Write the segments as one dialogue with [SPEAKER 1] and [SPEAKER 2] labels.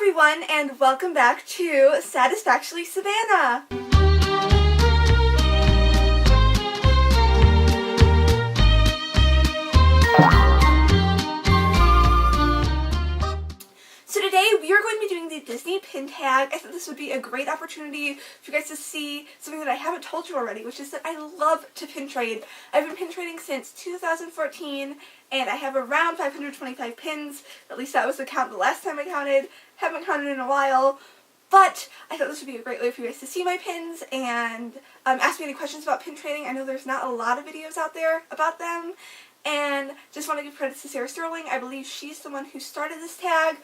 [SPEAKER 1] everyone, and welcome back to Satisfactually Savannah. So today we are going to be doing the Disney pin tag. I thought this would be a great opportunity for you guys to see something that I haven't told you already, which is that I love to pin trade. I've been pin trading since 2014, and I have around 525 pins. At least that was the count the last time I counted. Haven't counted in a while. But I thought this would be a great way for you guys to see my pins and ask me any questions about pin trading. I know there's not a lot of videos out there about them. And just want to give credit to Sarah Sterling. I believe she's the one who started this tag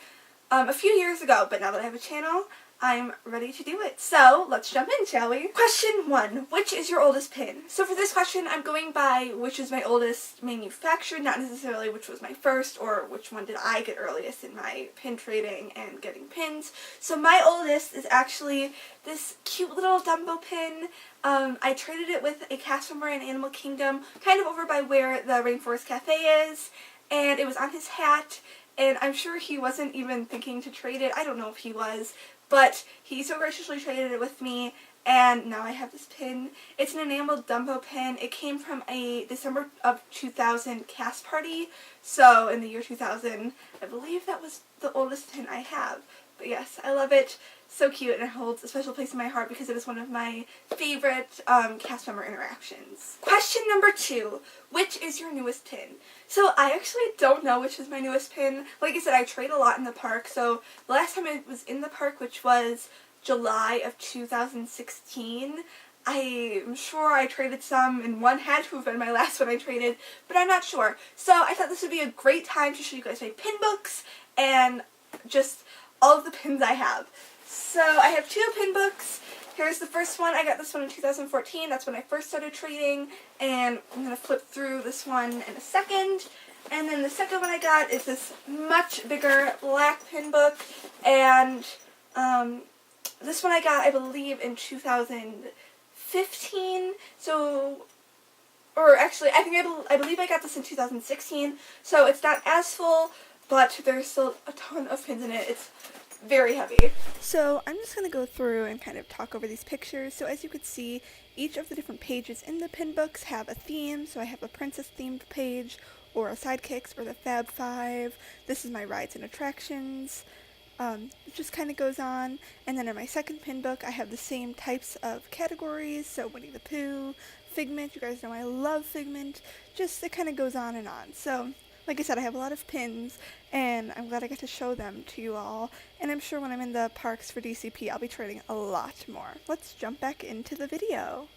[SPEAKER 1] a few years ago, but now that I have a channel, I'm ready to do it. So let's jump in, shall we? Question 1. Which is your oldest pin? So for this question, I'm going by which is my oldest manufactured, not necessarily which was my first or which one did I get earliest in my pin trading and getting pins. So my oldest is actually this cute little Dumbo pin. I traded it with a cast member in Animal Kingdom, kind of over by where the Rainforest Cafe is, and it was on his hat. And I'm sure he wasn't even thinking to trade it. I don't know if he was, but he so graciously traded it with me, and now I have this pin. It's an enameled Dumbo pin. It came from a December of 2000 cast party, so in the year 2000, I believe that was the oldest pin I have. But yes, I love it. So cute, and it holds a special place in my heart because it was one of my favorite cast member interactions. Question number 2. Which is your newest pin? So I actually don't know which is my newest pin. Like I said, I trade a lot in the park. So the last time I was in the park, which was July of 2016, I'm sure I traded some, and one had to have been my last one I traded, but I'm not sure. So I thought this would be a great time to show you guys my pin books and just all of the pins I have. So I have 2 pin books. Here's the first one. I got this one in 2014. That's when I first started trading, and I'm going to flip through this one in a second. And then the second one I got is this much bigger black pin book, and this one I got, I believe, in 2015. So, or actually, I believe I got this in 2016. So it's not as full, but there's still a ton of pins in it. It's very heavy. So I'm just going to go through and kind of talk over these pictures. So as you can see, each of the different pages in the pin books have a theme. So I have a princess themed page, or a sidekicks, or the Fab Five. This is my rides and attractions. It just kind of goes on. And then in my second pin book, I have the same types of categories. So Winnie the Pooh, Figment. You guys know I love Figment. Just, it kind of goes on and on. So like I said, I have a lot of pins, and I'm glad I got to show them to you all, and I'm sure when I'm in the parks for DCP, I'll be trading a lot more. Let's jump back into the video.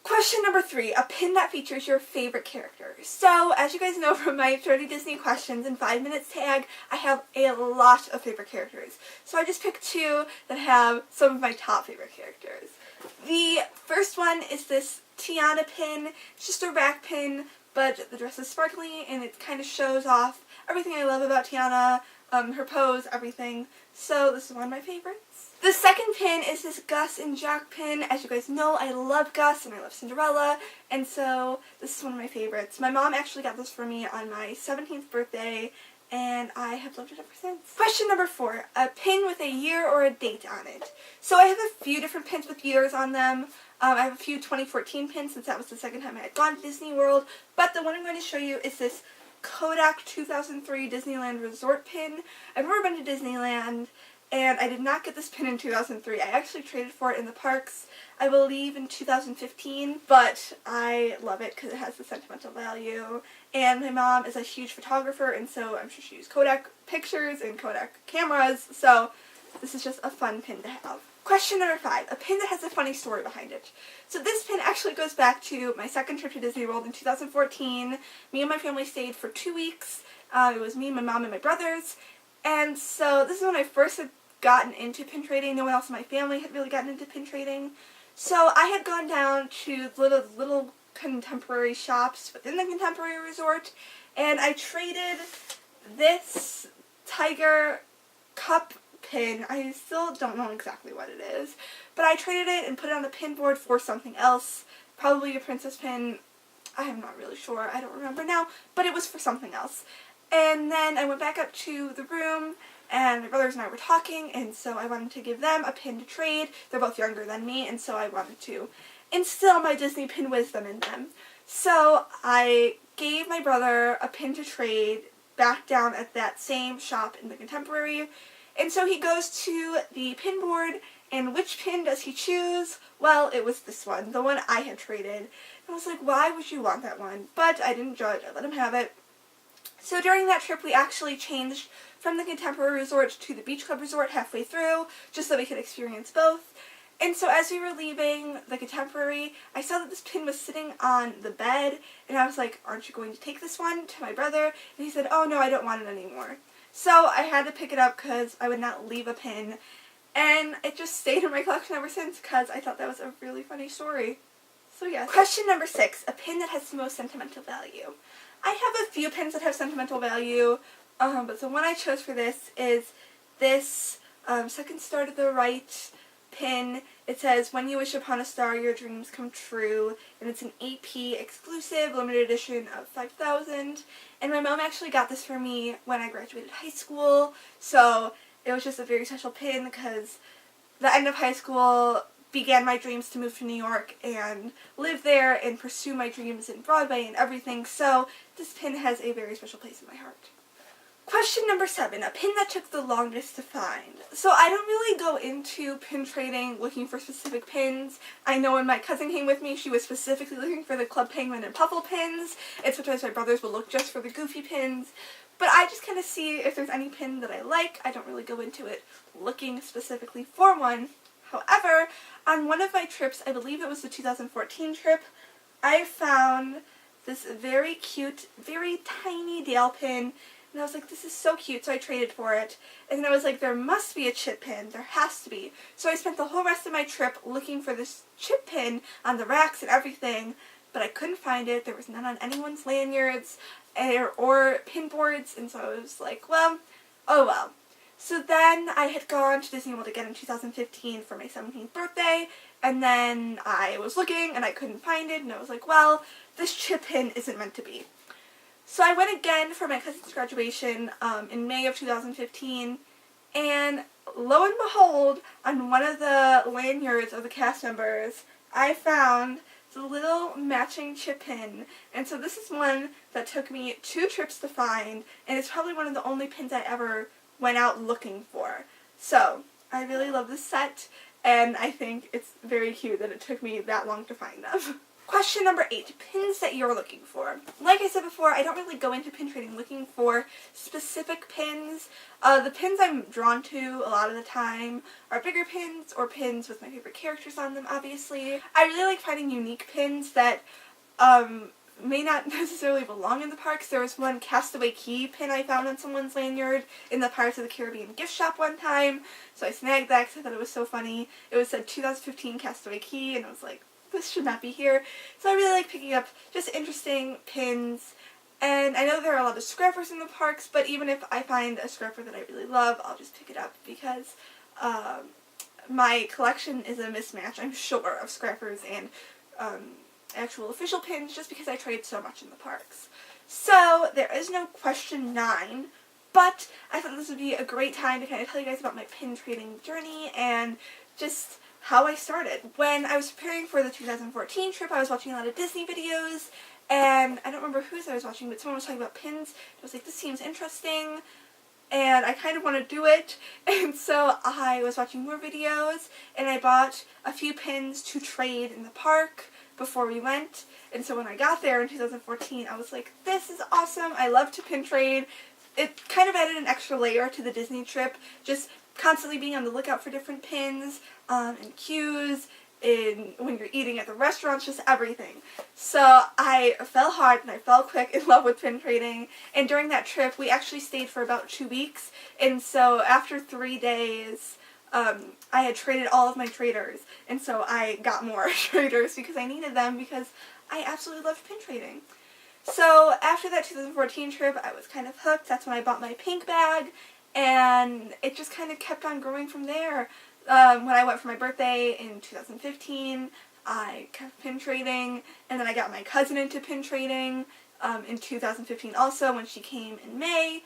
[SPEAKER 1] Question number 3, a pin that features your favorite characters. So, as you guys know from my 30 Disney questions in 5 minutes tag, I have a lot of favorite characters. So I just picked 2 that have some of my top favorite characters. The first one is this Tiana pin. It's just a rack pin, but the dress is sparkly, and it kind of shows off everything I love about Tiana, her pose, everything. So this is one of my favorites. The second pin is this Gus and Jack pin. As you guys know, I love Gus and I love Cinderella, and so this is one of my favorites. My mom actually got this for me on my 17th birthday, and I have loved it ever since. Question number 4, a pin with a year or a date on it. So I have a few different pins with years on them. I have a few 2014 pins since that was the second time I had gone to Disney World, but the one I'm going to show you is this Kodak 2003 Disneyland Resort pin. I've never been to Disneyland, and I did not get this pin in 2003. I actually traded for it in the parks, I believe, in 2015, but I love it because it has the sentimental value, and my mom is a huge photographer, and so I'm sure she used Kodak pictures and Kodak cameras, so this is just a fun pin to have. Question number 5, a pin that has a funny story behind it. So this pin actually goes back to my second trip to Disney World in 2014. Me and my family stayed for 2 weeks. It was me, my mom, and my brothers. And so this is when I first had gotten into pin trading. No one else in my family had really gotten into pin trading. So I had gone down to little contemporary shops within the Contemporary Resort, and I traded this Tiger Cup pin. I still don't know exactly what it is, but I traded it and put it on the pin board for something else, probably a princess pin. I am not really sure, I don't remember now, but it was for something else. And then I went back up to the room, and my brother brothers and I were talking, and so I wanted to give them a pin to trade. They're both younger than me, and so I wanted to instill my Disney pin wisdom in them. So I gave my brother a pin to trade back down at that same shop in the Contemporary. And so he goes to the pin board, and which pin does he choose? Well, it was this one, the one I had traded. And I was like, why would you want that one? But I didn't judge. I let him have it. So during that trip, we actually changed from the Contemporary Resort to the Beach Club Resort halfway through, just so we could experience both. And so as we were leaving the Contemporary, I saw that this pin was sitting on the bed, and I was like, aren't you going to take this one? To my brother. And he said, oh no, I don't want it anymore. So I had to pick it up because I would not leave a pin. And it just stayed in my collection ever since because I thought that was a really funny story. So yeah. Question number 6, a pin that has the most sentimental value. I have a few pins that have sentimental value, but the one I chose for this is this second star to the right pin. It says, when you wish upon a star, your dreams come true, and it's an AP exclusive limited edition of 5,000, and my mom actually got this for me when I graduated high school, so it was just a very special pin because the end of high school began my dreams to move to New York and live there and pursue my dreams in Broadway and everything, so this pin has a very special place in my heart. Question number 7, a pin that took the longest to find. So I don't really go into pin trading looking for specific pins. I know when my cousin came with me, she was specifically looking for the Club Penguin and Puffle pins, and sometimes my brothers will look just for the goofy pins. But I just kind of see if there's any pin that I like. I don't really go into it looking specifically for one. However, on one of my trips, I believe it was the 2014 trip, I found this very cute, very tiny Dale pin, and I was like, this is so cute, so I traded for it. And then I was like, there must be a chip pin, there has to be. So I spent the whole rest of my trip looking for this chip pin on the racks and everything, but I couldn't find it. There was none on anyone's lanyards or pin boards, and so I was like, well, oh well. So then I had gone to Disney World again in 2015 for my 17th birthday, and then I was looking and I couldn't find it, and I was like, well, this chip pin isn't meant to be. So I went again for my cousin's graduation in May of 2015, and lo and behold, on one of the lanyards of the cast members, I found the little matching chip pin. And so this is one that took me 2 trips to find, and it's probably one of the only pins I ever went out looking for. So I really love this set, and I think it's very cute that it took me that long to find them. Question number 8, pins that you're looking for. Like I said before, I don't really go into pin trading looking for specific pins. The pins I'm drawn to a lot of the time are bigger pins or pins with my favorite characters on them, obviously. I really like finding unique pins that may not necessarily belong in the parks. There was one Castaway Key pin I found on someone's lanyard in the Pirates of the Caribbean gift shop one time, so I snagged that because I thought it was so funny. It was said 2015 Castaway Key, and I was like, this should not be here. So I really like picking up just interesting pins, and I know there are a lot of scrappers in the parks, but even if I find a scrapper that I really love, I'll just pick it up because my collection is a mismatch, I'm sure, of scrappers and actual official pins just because I trade so much in the parks. So there is no question 9, but I thought this would be a great time to kind of tell you guys about my pin trading journey and just how I started. When I was preparing for the 2014 trip, I was watching a lot of Disney videos, and I don't remember whose I was watching, but someone was talking about pins. I was like, this seems interesting, and I kind of want to do it, and so I was watching more videos, and I bought a few pins to trade in the park before we went, and so when I got there in 2014, I was like, this is awesome, I love to pin trade. It kind of added an extra layer to the Disney trip, just constantly being on the lookout for different pins, and cues, when you're eating at the restaurants, just everything. So I fell hard and I fell quick in love with pin trading, and during that trip we actually stayed for about 2 weeks, and so after 3 days I had traded all of my traders, and so I got more traders because I needed them because I absolutely loved pin trading. So after that 2014 trip I was kind of hooked. That's when I bought my pink bag, and it just kind of kept on growing from there. When I went for my birthday in 2015, I kept pin trading, and then I got my cousin into pin trading in 2015 also when she came in May,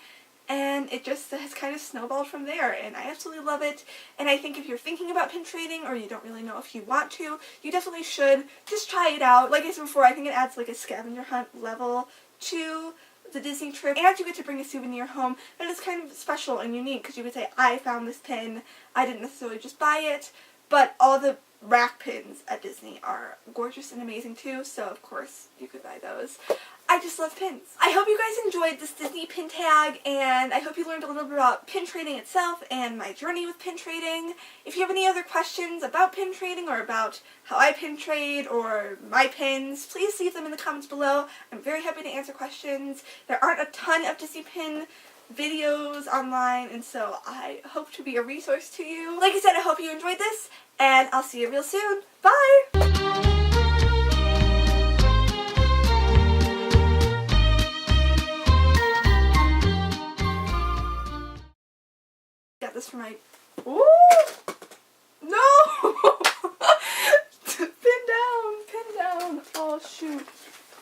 [SPEAKER 1] and it just has kind of snowballed from there, and I absolutely love it. And I think if you're thinking about pin trading, or you don't really know if you want to, you definitely should just try it out. Like I said before, I think it adds like a scavenger hunt level to the Disney trip, and you get to bring a souvenir home that is kind of special and unique, because you could say, I found this pin, I didn't necessarily just buy it, but all the rack pins at Disney are gorgeous and amazing too, so of course you could buy those. I just love pins. I hope you guys enjoyed this Disney pin tag, and I hope you learned a little bit about pin trading itself and my journey with pin trading. If you have any other questions about pin trading, or about how I pin trade, or my pins, please leave them in the comments below. I'm very happy to answer questions. There aren't a ton of Disney pin videos online, and so I hope to be a resource to you. Like I said, I hope you enjoyed this, and I'll see you real soon. Bye! Got this for my... Ooh! No! Pin down. Oh, shoot.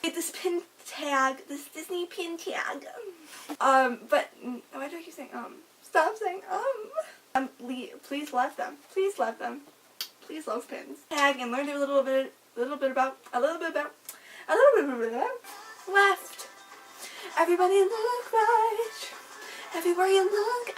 [SPEAKER 1] Get this pin tag, this Disney pin tag. But, why do I keep saying, Stop saying, please love them. Please love them. Please love pins. Tag and learn a little bit about left. Everybody look right. Everywhere you look,